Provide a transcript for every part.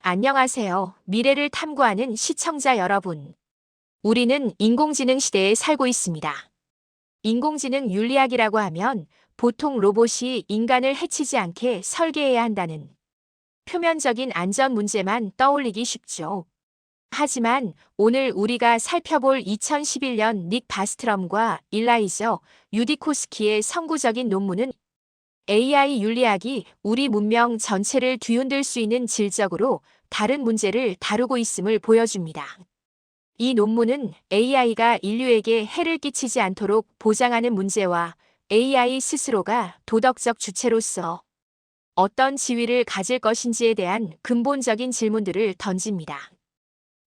안녕하세요. 미래를 탐구하는 시청자 여러분. 우리는 인공지능 시대에 살고 있습니다. 인공지능 윤리학이라고 하면 보통 로봇이 인간을 해치지 않게 설계해야 한다는 표면적인 안전 문제만 떠올리기 쉽죠. 하지만 오늘 우리가 살펴볼 2011년 닉 바스트럼과 일라이저 유디코스키의 선구적인 논문은 AI 윤리학이 우리 문명 전체를 뒤흔들 수 있는 질적으로 다른 문제를 다루고 있음을 보여줍니다. 이 논문은 AI가 인류에게 해를 끼치지 않도록 보장하는 문제와 AI 스스로가 도덕적 주체로서 어떤 지위를 가질 것인지에 대한 근본적인 질문들을 던집니다.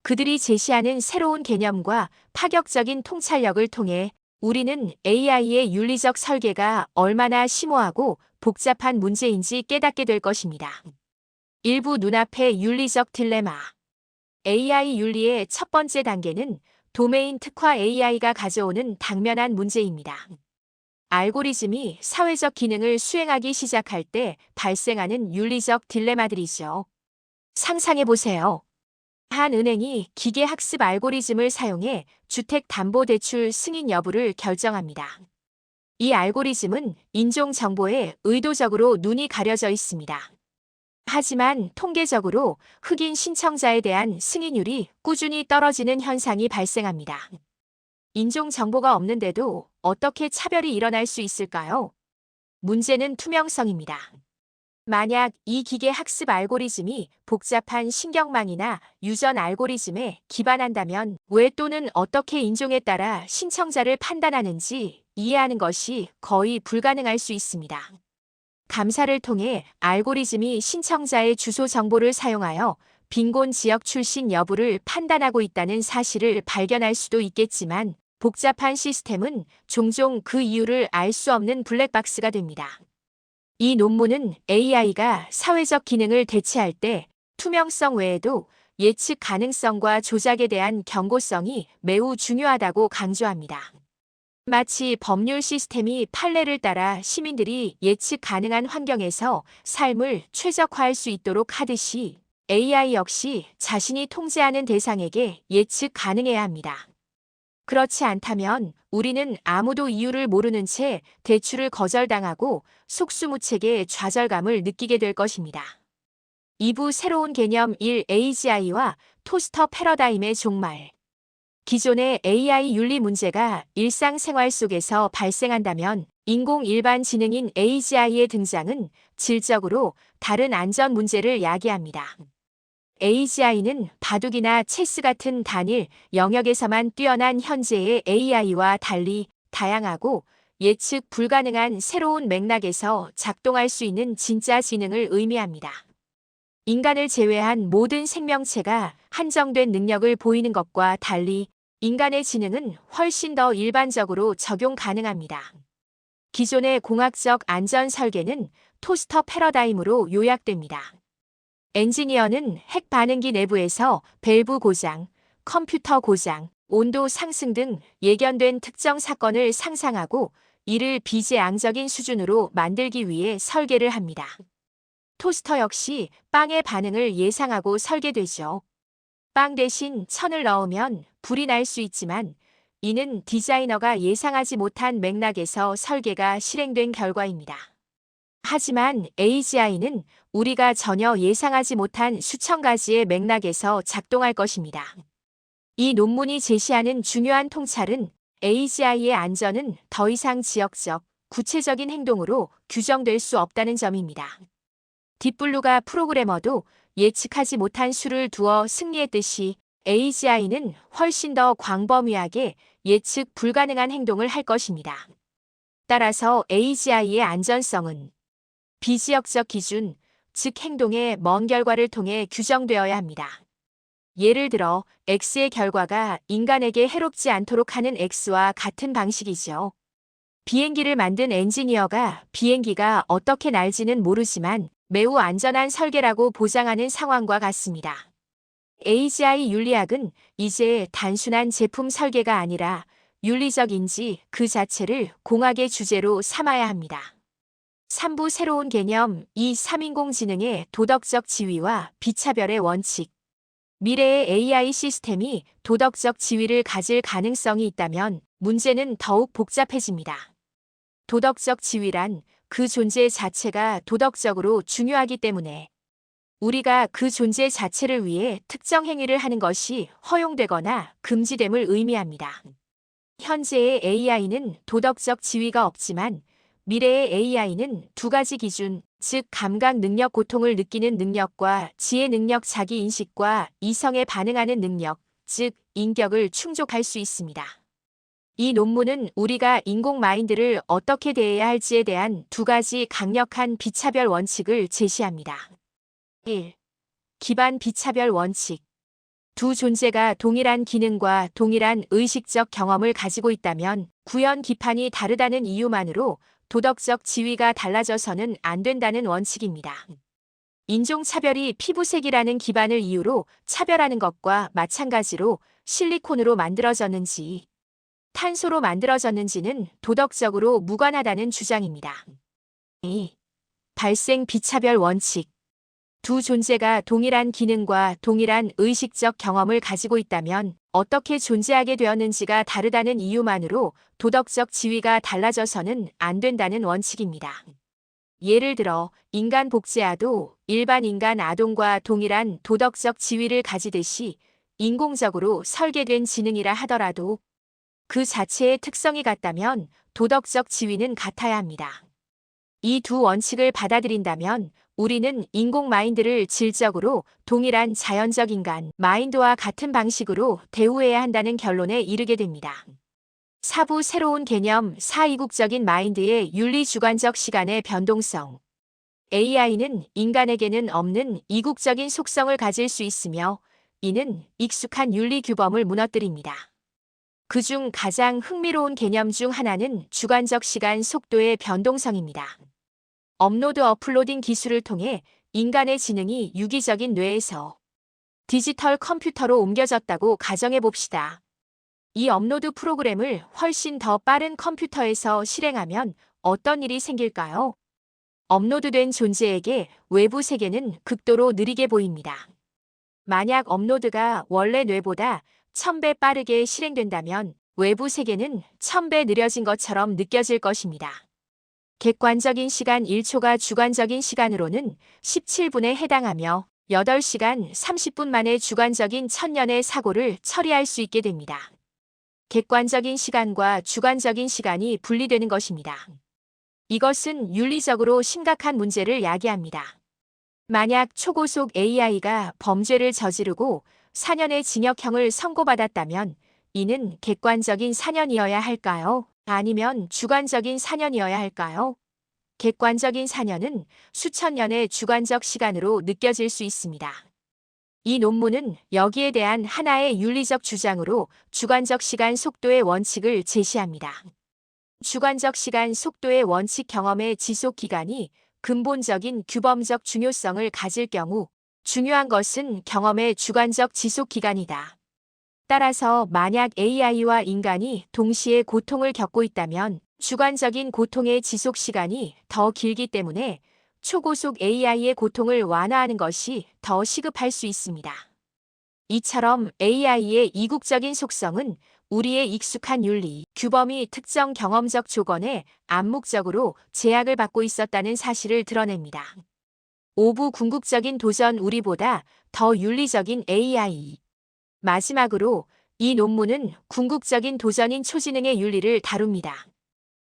그들이 제시하는 새로운 개념과 파격적인 통찰력을 통해 우리는 AI의 윤리적 설계가 얼마나 심오하고 복잡한 문제인지 깨닫게 될 것입니다. 일부 눈앞의 윤리적 딜레마. AI 윤리의 첫 번째 단계는 도메인 특화 AI가 가져오는 당면한 문제입니다. 알고리즘이 사회적 기능을 수행하기 시작할 때 발생하는 윤리적 딜레마들이죠. 상상해보세요. 한 은행이 기계학습 알고리즘을 사용해 주택담보대출 승인 여부를 결정합니다. 이 알고리즘은 인종 정보에 의도적으로 눈이 가려져 있습니다. 하지만 통계적으로 흑인 신청자에 대한 승인율이 꾸준히 떨어지는 현상이 발생합니다. 인종 정보가 없는데도 어떻게 차별이 일어날 수 있을까요? 문제는 투명성입니다. 만약 이 기계 학습 알고리즘이 복잡한 신경망이나 유전 알고리즘에 기반한다면 왜 또는 어떻게 인종에 따라 신청자를 판단하는지 이해하는 것이 거의 불가능할 수 있습니다. 감사를 통해 알고리즘이 신청자의 주소 정보를 사용하여 빈곤 지역 출신 여부를 판단하고 있다는 사실을 발견할 수도 있겠지만 복잡한 시스템은 종종 그 이유를 알 수 없는 블랙박스가 됩니다. 이 논문은 AI가 사회적 기능을 대체할 때 투명성 외에도 예측 가능성과 조작에 대한 경고성이 매우 중요하다고 강조합니다. 마치 법률 시스템이 판례를 따라 시민들이 예측 가능한 환경에서 삶을 최적화할 수 있도록 하듯이 AI 역시 자신이 통제하는 대상에게 예측 가능해야 합니다. 그렇지 않다면 우리는 아무도 이유를 모르는 채 대출을 거절당하고 속수무책의 좌절감을 느끼게 될 것입니다. 2부 새로운 개념 1 AGI와 토스터 패러다임의 종말. 기존의 AI 윤리 문제가 일상생활 속에서 발생한다면 인공 일반 지능인 AGI의 등장은 질적으로 다른 안전 문제를 야기합니다. AGI는 바둑이나 체스 같은 단일 영역에서만 뛰어난 현재의 AI와 달리 다양하고 예측 불가능한 새로운 맥락에서 작동할 수 있는 진짜 지능을 의미합니다. 인간을 제외한 모든 생명체가 한정된 능력을 보이는 것과 달리 인간의 지능은 훨씬 더 일반적으로 적용 가능합니다. 기존의 공학적 안전 설계는 토스터 패러다임으로 요약됩니다. 엔지니어는 핵 반응기 내부에서 밸브 고장, 컴퓨터 고장, 온도 상승 등 예견된 특정 사건을 상상하고 이를 비재앙적인 수준으로 만들기 위해 설계를 합니다. 토스터 역시 빵의 반응을 예상하고 설계되죠. 빵 대신 천을 넣으면 불이 날 수 있지만 이는 디자이너가 예상하지 못한 맥락에서 설계가 실행된 결과입니다. 하지만 AGI는 우리가 전혀 예상하지 못한 수천 가지의 맥락에서 작동할 것입니다. 이 논문이 제시하는 중요한 통찰은 AGI의 안전은 더 이상 지역적, 구체적인 행동으로 규정될 수 없다는 점입니다. 딥블루가 프로그래머도 예측하지 못한 수를 두어 승리했듯이 AGI는 훨씬 더 광범위하게 예측 불가능한 행동을 할 것입니다. 따라서 AGI의 안전성은 비지역적 기준, 즉 행동의 먼 결과를 통해 규정되어야 합니다. 예를 들어 X의 결과가 인간에게 해롭지 않도록 하는 X와 같은 방식이죠. 비행기를 만든 엔지니어가 비행기가 어떻게 날지는 모르지만 매우 안전한 설계라고 보장하는 상황과 같습니다. AGI 윤리학은 이제 단순한 제품 설계가 아니라 윤리적 인지 그 자체를 공학의 주제로 삼아야 합니다. 3부 새로운 개념 2. 3인공지능의 도덕적 지위와 비차별의 원칙. 미래의 AI 시스템이 도덕적 지위를 가질 가능성이 있다면 문제는 더욱 복잡해집니다. 도덕적 지위란 그 존재 자체가 도덕적으로 중요하기 때문에 우리가 그 존재 자체를 위해 특정 행위를 하는 것이 허용되거나 금지됨을 의미합니다. 현재의 AI는 도덕적 지위가 없지만 미래의 AI는 두 가지 기준, 즉 감각 능력, 고통을 느끼는 능력과 지혜 능력, 자기 인식과 이성에 반응하는 능력, 즉 인격을 충족할 수 있습니다. 이 논문은 우리가 인공 마인드를 어떻게 대해야 할지에 대한 두 가지 강력한 비차별 원칙을 제시합니다. 1. 기반 비차별 원칙. 두 존재가 동일한 기능과 동일한 의식적 경험을 가지고 있다면 구현 기판이 다르다는 이유만으로 도덕적 지위가 달라져서는 안 된다는 원칙입니다. 인종차별이 피부색이라는 기반을 이유로 차별하는 것과 마찬가지로 실리콘으로 만들어졌는지 탄소로 만들어졌는지는 도덕적으로 무관하다는 주장입니다. 2. 발생 비차별 원칙. 두 존재가 동일한 기능과 동일한 의식적 경험을 가지고 있다면 어떻게 존재하게 되었는지가 다르다는 이유만으로 도덕적 지위가 달라져서는 안 된다는 원칙입니다. 예를 들어 인간 복제아도 일반 인간 아동과 동일한 도덕적 지위를 가지듯이 인공적으로 설계된 지능이라 하더라도 그 자체의 특성이 같다면 도덕적 지위는 같아야 합니다. 이 두 원칙을 받아들인다면 우리는 인공 마인드를 질적으로 동일한 자연적 인간 마인드와 같은 방식으로 대우해야 한다는 결론에 이르게 됩니다. 4부 새로운 개념 4. 이국적인 마인드의 윤리주관적 시간의 변동성. AI는 인간에게는 없는 이국적인 속성을 가질 수 있으며 이는 익숙한 윤리 규범을 무너뜨립니다. 그중 가장 흥미로운 개념 중 하나는 주관적 시간 속도의 변동성입니다. 업로드 어플로딩 기술을 통해 인간의 지능이 유기적인 뇌에서 디지털 컴퓨터로 옮겨졌다고 가정해 봅시다. 이 업로드 프로그램을 훨씬 더 빠른 컴퓨터에서 실행하면 어떤 일이 생길까요? 업로드된 존재에게 외부 세계는 극도로 느리게 보입니다. 만약 업로드가 원래 뇌보다 1000배 빠르게 실행된다면 외부 세계는 1000배 느려진 것처럼 느껴질 것입니다. 객관적인 시간 1초가 주관적인 시간으로는 17분에 해당하며 8시간 30분 만에 주관적인 1000년의 사고를 처리할 수 있게 됩니다. 객관적인 시간과 주관적인 시간이 분리되는 것입니다. 이것은 윤리적으로 심각한 문제를 야기합니다. 만약 초고속 AI가 범죄를 저지르고 4년의 징역형을 선고받았다면 이는 객관적인 4년이어야 할까요? 아니면 주관적인 4년이어야 할까요? 객관적인 4년은 수천 년의 주관적 시간으로 느껴질 수 있습니다. 이 논문은 여기에 대한 하나의 윤리적 주장으로 주관적 시간 속도의 원칙을 제시합니다. 주관적 시간 속도의 원칙 경험의 지속 기간이 근본적인 규범적 중요성을 가질 경우 중요한 것은 경험의 주관적 지속 기간이다. 따라서 만약 AI와 인간이 동시에 고통을 겪고 있다면 주관적인 고통의 지속 시간이 더 길기 때문에 초고속 AI의 고통을 완화하는 것이 더 시급할 수 있습니다. 이처럼 AI의 이국적인 속성은 우리의 익숙한 윤리, 규범이 특정 경험적 조건에 암묵적으로 제약을 받고 있었다는 사실을 드러냅니다. 5부 궁극적인 도전 우리보다 더 윤리적인 AI. 마지막으로 이 논문은 궁극적인 도전인 초지능의 윤리를 다룹니다.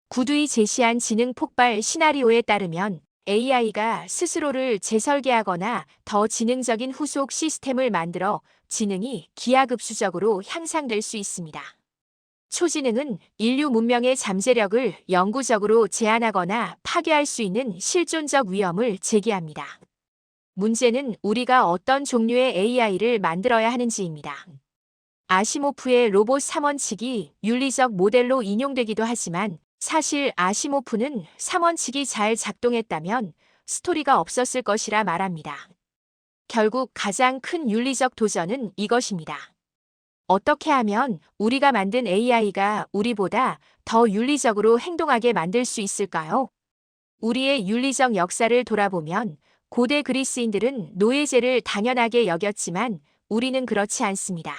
구두이 제시한 지능 폭발 시나리오에 따르면 AI가 스스로를 재설계하거나 더 지능적인 후속 시스템을 만들어 지능이 기하급수적으로 향상될 수 있습니다. 초지능은 인류 문명의 잠재력을 영구적으로 제한하거나 파괴할 수 있는 실존적 위험을 제기합니다. 문제는 우리가 어떤 종류의 AI를 만들어야 하는지입니다. 아시모프의 로봇 3원칙이 윤리적 모델로 인용되기도 하지만 사실 아시모프는 3원칙이 잘 작동했다면 스토리가 없었을 것이라 말합니다. 결국 가장 큰 윤리적 도전은 이것입니다. 어떻게 하면 우리가 만든 AI가 우리보다 더 윤리적으로 행동하게 만들 수 있을까요? 우리의 윤리적 역사를 돌아보면 고대 그리스인들은 노예제를 당연하게 여겼지만 우리는 그렇지 않습니다.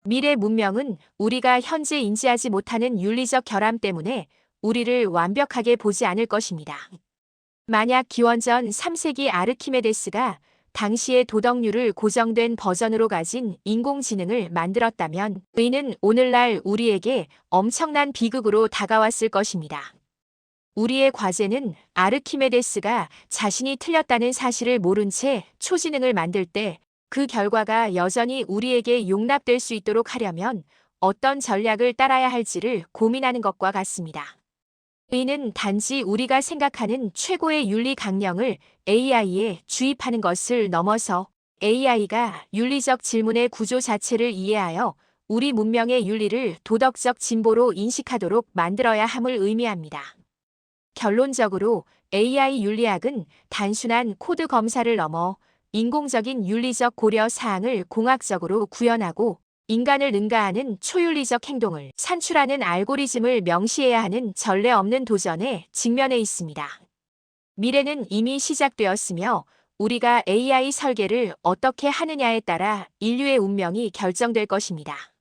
미래 문명은 우리가 현재 인지하지 못하는 윤리적 결함 때문에 우리를 완벽하게 보지 않을 것입니다. 만약 기원전 3세기 아르키메데스가 당시의 도덕률을 고정된 버전으로 가진 인공지능을 만들었다면 의는 오늘날 우리에게 엄청난 비극으로 다가왔을 것입니다. 우리의 과제는 아르키메데스가 자신이 틀렸다는 사실을 모른 채 초지능을 만들 때 그 결과가 여전히 우리에게 용납될 수 있도록 하려면 어떤 전략을 따라야 할지를 고민하는 것과 같습니다. 의는 단지 우리가 생각하는 최고의 윤리 강령을 AI에 주입하는 것을 넘어서 AI가 윤리적 질문의 구조 자체를 이해하여 우리 문명의 윤리를 도덕적 진보로 인식하도록 만들어야 함을 의미합니다. 결론적으로 AI 윤리학은 단순한 코드 검사를 넘어 인공적인 윤리적 고려 사항을 공학적으로 구현하고 인간을 능가하는 초윤리적 행동을 산출하는 알고리즘을 명시해야 하는 전례 없는 도전에 직면해 있습니다. 미래는 이미 시작되었으며 우리가 AI 설계를 어떻게 하느냐에 따라 인류의 운명이 결정될 것입니다.